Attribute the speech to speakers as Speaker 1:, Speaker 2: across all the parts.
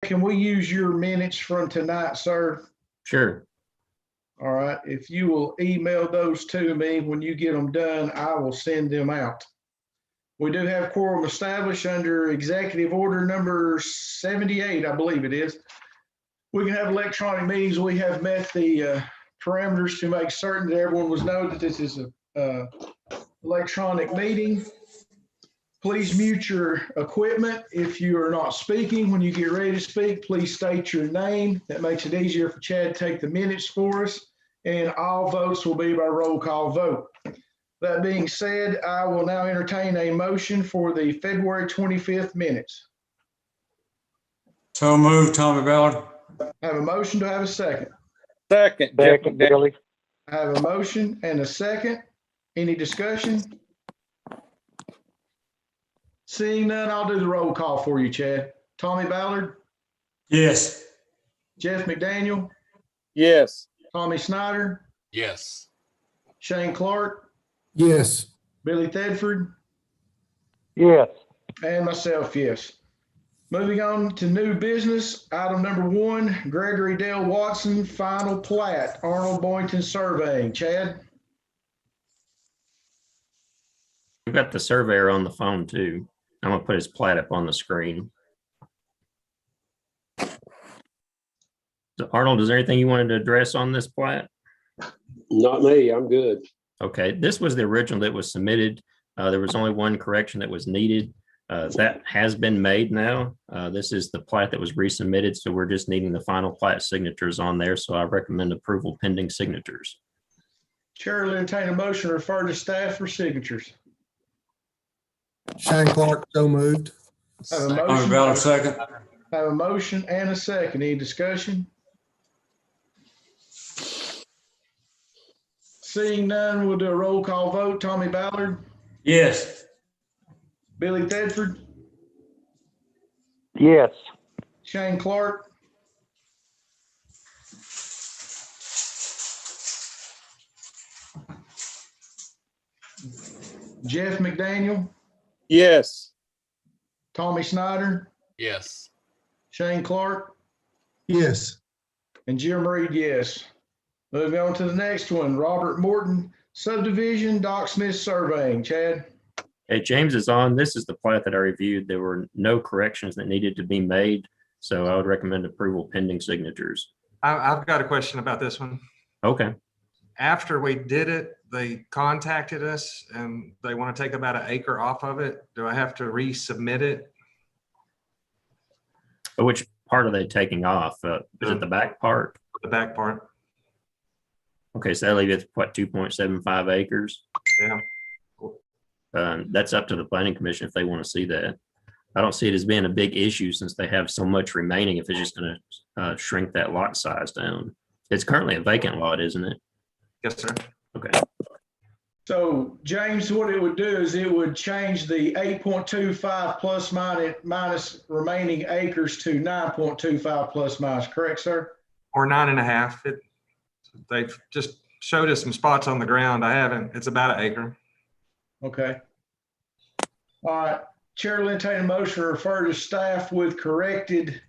Speaker 1: can we use your minutes from tonight, sir?
Speaker 2: Sure.
Speaker 1: All right. If you will email those to me when you get them done, I will send them out. We do have quorum established under executive order number 78, I believe it is. We can have electronic meetings. We have met the parameters to make certain that everyone was know that this is a electronic meeting. Please mute your equipment if you are not speaking. When you get ready to speak, please state your name. That makes it easier for Chad to take the minutes for us. And all votes will be by roll call vote. That being said, I will now entertain a motion for the February 25th minutes.
Speaker 3: So moved, Tommy Ballard.
Speaker 1: I have a motion. Do I have a second?
Speaker 4: Second,
Speaker 5: Billy.
Speaker 1: I have a motion and a second. Any discussion? Seeing none, I'll do the roll call for you, Chad. Tommy Ballard,
Speaker 3: Yes.
Speaker 1: Jeff McDaniel,
Speaker 4: yes.
Speaker 1: Tommy Snyder,
Speaker 6: Yes.
Speaker 1: Shane Clark,
Speaker 3: Yes.
Speaker 1: Billy Thedford,
Speaker 5: Yes.
Speaker 1: and myself, yes. Moving on to new business, item number 1, Gregory Dale Watson, final plat, Arnold Boynton Surveying. Chad?
Speaker 2: We've got the surveyor on the phone too. I'm gonna put his plat up on the screen. So Arnold, is there anything you wanted to address on this plat?
Speaker 7: Not me, I'm good.
Speaker 2: Okay, this was the original that was submitted. There was only one correction that was needed. That has been made now. This is the plat that was resubmitted, so we're just needing the final plat signatures on there. So I recommend approval pending signatures.
Speaker 1: Chair will entertain a motion to refer to staff for signatures.
Speaker 3: Shane Clark, so moved.
Speaker 1: I have a
Speaker 3: Tommy
Speaker 1: motion.
Speaker 3: Ballard, second.
Speaker 1: I have a motion and a second. Any discussion? Seeing none, we'll do a roll call vote. Tommy Ballard,
Speaker 3: Yes.
Speaker 1: Billy Thedford,
Speaker 5: Yes.
Speaker 1: Shane Clark, Jeff McDaniel,
Speaker 4: Yes.
Speaker 1: Tommy Snyder,
Speaker 6: Yes.
Speaker 1: Shane Clark,
Speaker 3: Yes.
Speaker 1: and Jim Reed, yes. Moving on to the next one, Robert Morton subdivision, Doc Smith surveying. Chad?
Speaker 2: Okay, James is on. This is the plat that I reviewed. There were no corrections that needed to be made. So I would recommend approval pending signatures.
Speaker 8: I've got a question about this one.
Speaker 2: Okay.
Speaker 8: After we did it, they contacted us and they want to take about an acre off of it. Do I have to resubmit it?
Speaker 2: Which part are they taking off? Is it the back part?
Speaker 8: The back part?
Speaker 2: Okay, so that leaves it, what, 2.75 acres?
Speaker 8: Yeah.
Speaker 2: That's up to the planning commission if they want to see that. I don't see it as being a big issue since they have so much remaining if it's just going to shrink that lot size down. It's currently a vacant lot, isn't it?
Speaker 8: Yes, sir.
Speaker 2: Okay.
Speaker 1: So James, what it would do is it would change the 8.25 plus minus remaining acres to 9.25 plus minus, correct, sir?
Speaker 8: Or 9.5. They've just showed us some spots on the ground. I haven't. It's about an acre.
Speaker 1: Okay. All right. Chair will entertain a motion to refer to staff with corrected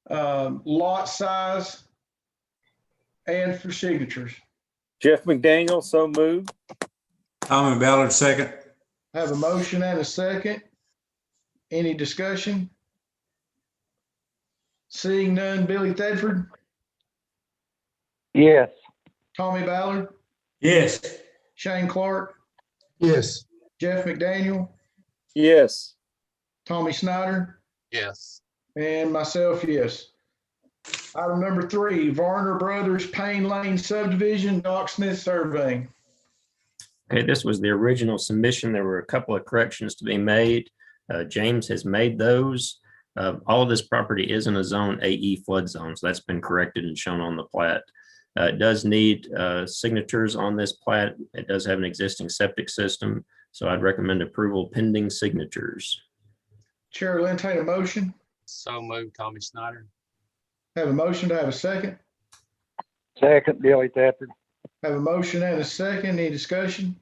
Speaker 1: lot size and for signatures.
Speaker 4: Jeff McDaniel, so moved.
Speaker 3: Tommy Ballard, second.
Speaker 1: I have a motion and a second. Any discussion? Seeing none, Billy Thedford,
Speaker 5: Yes.
Speaker 1: Tommy Ballard,
Speaker 3: Yes.
Speaker 1: Shane Clark,
Speaker 3: Yes.
Speaker 1: Jeff McDaniel,
Speaker 4: Yes.
Speaker 1: Tommy Snyder,
Speaker 6: Yes.
Speaker 1: and myself, yes. Item number 3, Varner Brothers Payne Lane subdivision, Doc Smith surveying.
Speaker 2: Okay, this was the original submission. There were a couple of corrections to be made. James has made those. All of this property is in a zone AE flood zone, so that's been corrected and shown on the plat. It does need signatures on this plat. It does have an existing septic system, so I'd recommend approval pending signatures.
Speaker 1: Chair will entertain a motion.
Speaker 6: So moved, Tommy Snyder.
Speaker 1: Have a motion to have a second.
Speaker 5: Second, Billy Thedford.
Speaker 1: Have a motion and a second. Any discussion?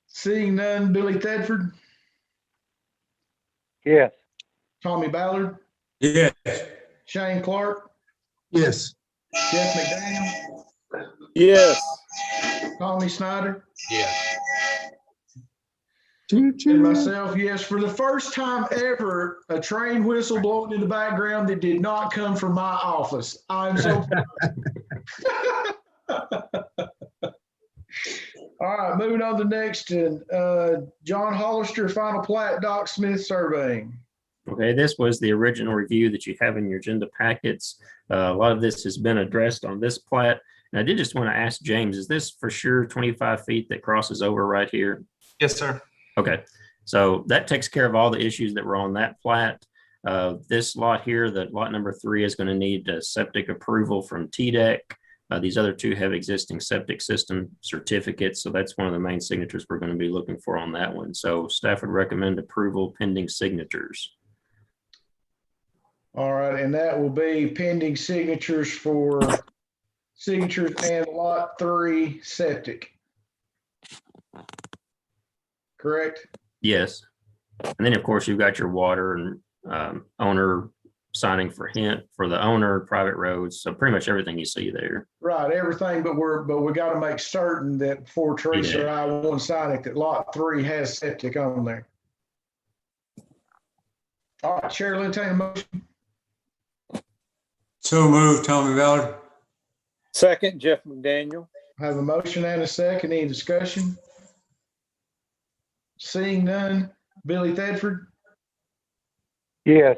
Speaker 1: Seeing none, Billy Thedford,
Speaker 5: Yes.
Speaker 1: Tommy Ballard,
Speaker 3: Yes.
Speaker 1: Shane Clark,
Speaker 3: Yes.
Speaker 1: Jeff McDaniel,
Speaker 4: Yes.
Speaker 1: Tommy Snyder,
Speaker 6: Yes.
Speaker 1: and myself, yes. For the first time ever, a train whistle blowing in the background that did not come from my office. I'm so All right, moving on to the next, John Hollister, final plat, Doc Smith surveying.
Speaker 2: Okay, this was the original review that you have in your agenda packets. A lot of this has been addressed on this plat. And I did just want to ask James, is this for sure 25 feet that crosses over right here?
Speaker 8: Yes, sir.
Speaker 2: Okay, so that takes care of all the issues that were on that plat. This lot here, the lot number 3, is going to need a septic approval from TDEC. These other 2 have existing septic system certificates, so that's one of the main signatures we're going to be looking for on that one. So staff would recommend approval pending signatures.
Speaker 1: All right, and that will be pending signatures and lot 3 septic. Correct?
Speaker 2: Yes. And then, of course, you've got your water and owner signing for the owner, private roads. So pretty much everything you see there.
Speaker 1: Right, everything, but we got to make certain that before Teresa or I want to sign it, that lot 3 has septic on there. All right, Chair, entertain a motion.
Speaker 3: So moved, Tommy Ballard.
Speaker 4: Second, Jeff McDaniel.
Speaker 1: Have a motion and a second. Any discussion? Seeing none. Billy Thedford,
Speaker 5: Yes.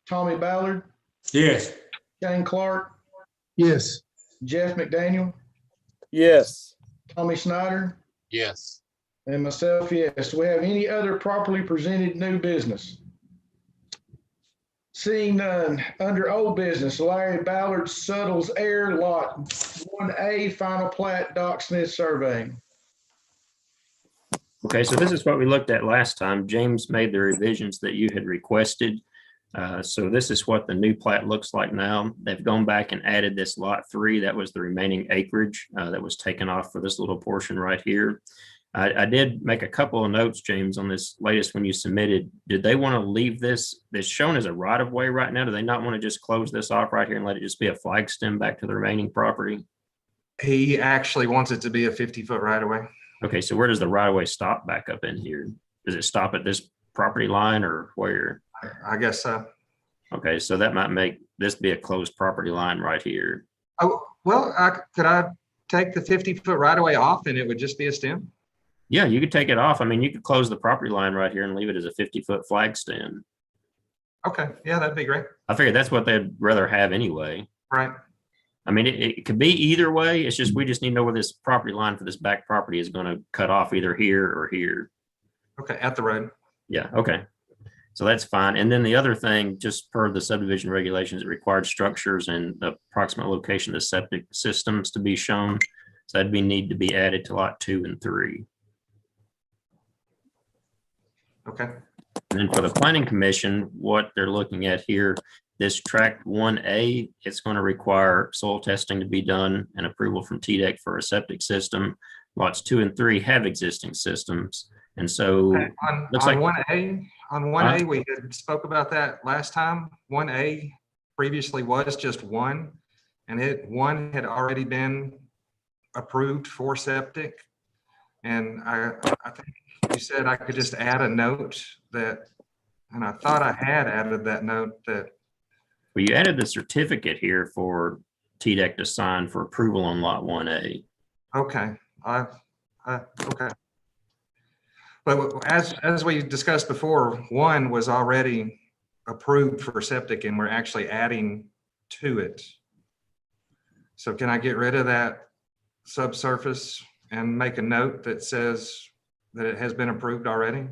Speaker 1: Tommy Ballard,
Speaker 3: Yes.
Speaker 1: Shane Clark,
Speaker 3: Yes.
Speaker 1: Jeff McDaniel,
Speaker 4: Yes.
Speaker 1: Tommy Snyder,
Speaker 6: Yes.
Speaker 1: and myself, yes. Do we have any other properly presented new business? Seeing none. Under old business, Larry Ballard, Suttles Air, Lot 1A, final plat, Doc Smith surveying.
Speaker 2: Okay, so this is what we looked at last time. James made the revisions that you had requested. So this is what the new plat looks like now. They've gone back and added this lot 3. That was the remaining acreage that was taken off for this little portion right here. I did make a couple of notes, James, on this latest one you submitted. Did they want to leave this shown as a right of way right now? Do they not want to just close this off right here and let it just be a flag stem back to the remaining property?
Speaker 8: He actually wants it to be a 50-foot right of way.
Speaker 2: Okay, so where does the right of way stop back up in here? Does it stop at this property line or where?
Speaker 8: I guess so.
Speaker 2: Okay, so that might make this be a closed property line right here.
Speaker 8: Oh, well, could I take the 50-foot right of way off and it would just be a stem?
Speaker 2: Yeah, you could take it off. I mean, you could close the property line right here and leave it as a 50-foot flag stand.
Speaker 8: Okay, yeah, that'd be great.
Speaker 2: I figured that's what they'd rather have anyway.
Speaker 8: Right.
Speaker 2: I mean, it could be either way. It's just we just need to know where this property line for this back property is going to cut off, either here or here.
Speaker 8: Okay, at the road.
Speaker 2: Yeah, okay. So that's fine. And then the other thing, just per the subdivision regulations, it required structures and the approximate location of the septic systems to be shown. So that'd need to be added to lot 2 and 3.
Speaker 8: Okay.
Speaker 2: And then for the planning commission, what they're looking at here, this tract 1A, it's going to require soil testing to be done and approval from TDEC for a septic system. Lots 2 and 3 have existing systems. And so looks like
Speaker 8: 1A, we had spoke about that last time. 1A previously was just 1, and 1 had already been approved for septic. And I think you said I could just add a note that, and I thought I had added that note that.
Speaker 2: Well, you added the certificate here for TDEC to sign for approval on lot 1A.
Speaker 8: Okay, okay. But as we discussed before, 1 was already approved for septic and we're actually adding to it. So can I get rid of that subsurface and make a note that says that it has been approved already?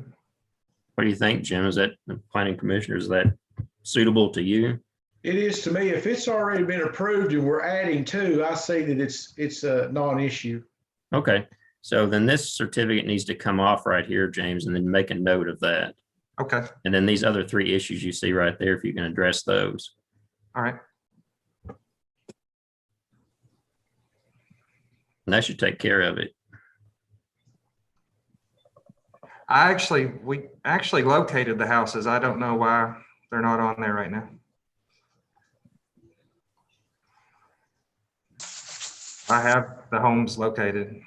Speaker 2: What do you think, Jim? Is that the planning commissioner? Is that suitable to you?
Speaker 1: It is to me. If it's already been approved and we're adding 2, I say that it's a non-issue.
Speaker 2: Okay. So then this certificate needs to come off right here, James, and then make a note of that.
Speaker 8: Okay.
Speaker 2: And then these other 3 issues you see right there, if you can address those.
Speaker 8: All right.
Speaker 2: And that should take care of it.
Speaker 8: We actually located the houses. I don't know why they're not on there right now. I have the homes located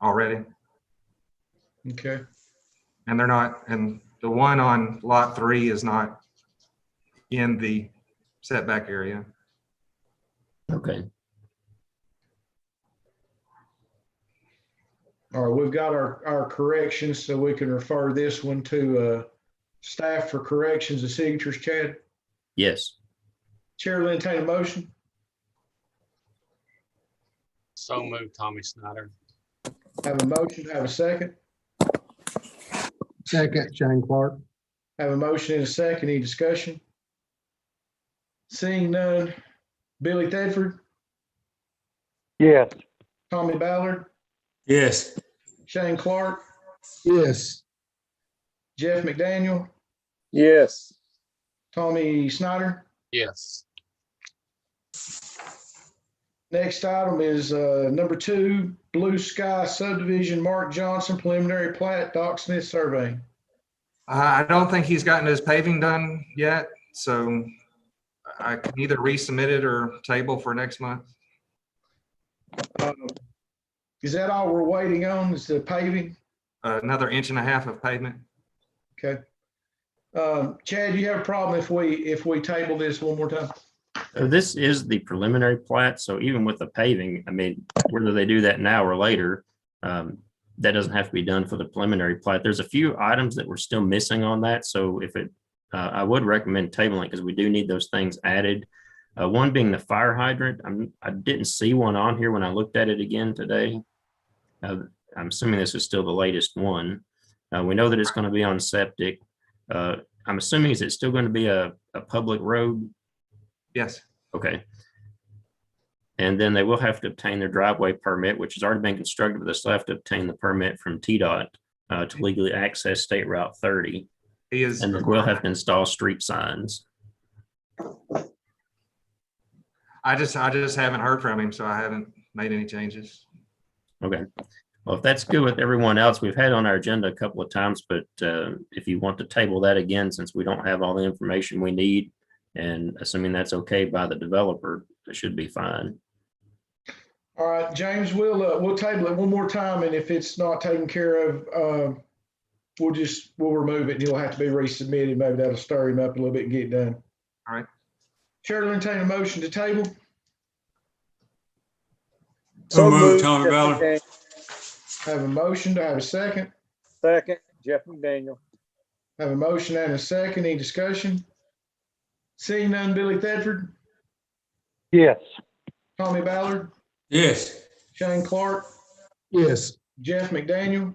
Speaker 8: already,
Speaker 1: Okay.
Speaker 8: and they're not, and the one on lot 3 is not in the setback area.
Speaker 2: Okay.
Speaker 1: All right, we've got our corrections, so we can refer this one to staff for corrections and signatures. Chad,
Speaker 2: Yes.
Speaker 1: Chair will entertain a motion.
Speaker 6: So moved, Tommy Snyder.
Speaker 1: Have a motion, have a second.
Speaker 3: Second, Shane Clark.
Speaker 1: Have a motion and a second. Any discussion? Seeing none. Billy Tedford,
Speaker 5: Yes.
Speaker 1: Tommy Ballard,
Speaker 3: Yes.
Speaker 1: Shane Clark,
Speaker 3: Yes.
Speaker 1: Jeff McDaniel,
Speaker 4: Yes.
Speaker 1: Tommy Snyder.
Speaker 6: Yes.
Speaker 1: Next item is number 2, Blue Sky Subdivision, Mark Johnson, preliminary plat, Doc Smith survey.
Speaker 8: I don't think he's gotten his paving done yet, so I can either resubmit it or table for next month.
Speaker 1: Is that all we're waiting on, is the paving?
Speaker 8: Another 1.5 inches of pavement.
Speaker 1: Okay. Chad, do you have a problem if we table this one more time?
Speaker 2: This is the preliminary plat, so even with the paving, I mean, whether they do that now or later, that doesn't have to be done for the preliminary plat. There's a few items that we're still missing on that, so if it, I would recommend tabling it because we do need those things added. One being the fire hydrant. I didn't see one on here when I looked at it again today. I'm assuming this is still the latest one. We know that it's going to be on septic. I'm assuming, is it still going to be a public road?
Speaker 8: Yes.
Speaker 2: Okay. And then they will have to obtain their driveway permit, which has already been constructed, but they still have to obtain the permit from TDOT to legally access State Route 30.
Speaker 8: He is.
Speaker 2: And then we'll have to install street signs.
Speaker 8: I just haven't heard from him, so I haven't made any changes.
Speaker 2: Okay. Well, if that's good with everyone else, we've had on our agenda a couple of times, but if you want to table that again, since we don't have all the information we need, and assuming that's okay by the developer, it should be fine.
Speaker 1: All right, James, we'll table it one more time, and if it's not taken care of, we'll remove it, and it'll have to be resubmitted. Maybe that'll stir him up a little bit and get it done.
Speaker 8: All right.
Speaker 1: Chair will entertain a motion to table.
Speaker 3: So moved,
Speaker 4: Jeff
Speaker 3: Tommy Ballard.
Speaker 4: McDaniel.
Speaker 1: Have a motion, to have a second.
Speaker 4: Second, Jeff McDaniel.
Speaker 1: Have a motion and a second. Any discussion? Seeing none, Billy Tedford,
Speaker 5: Yes.
Speaker 1: Tommy Ballard,
Speaker 3: Yes.
Speaker 1: Shane Clark,
Speaker 3: Yes.
Speaker 1: Jeff McDaniel,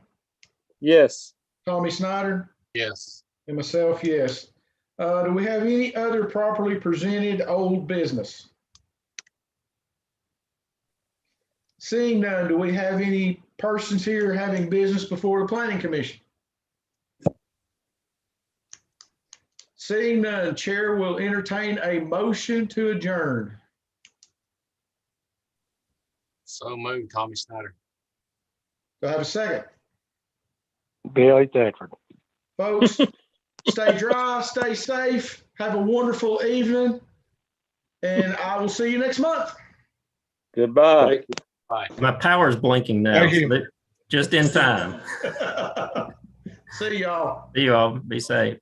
Speaker 4: Yes.
Speaker 1: Tommy Snyder,
Speaker 6: Yes.
Speaker 1: and myself, yes. Do we have any other properly presented old business? Seeing none, do we have any persons here having business before the Planning Commission? Seeing none, Chair will entertain a motion to adjourn.
Speaker 6: So moved, Tommy Snyder.
Speaker 1: Do I have a second?
Speaker 5: Billy Tedford.
Speaker 1: Folks, stay dry, stay safe, have a wonderful evening, and I will see you next month.
Speaker 4: Goodbye.
Speaker 7: Thank you.
Speaker 6: Bye.
Speaker 2: My power's blinking now,
Speaker 1: Thank you.
Speaker 2: so just in time.
Speaker 1: See y'all.
Speaker 2: See you all. Be safe.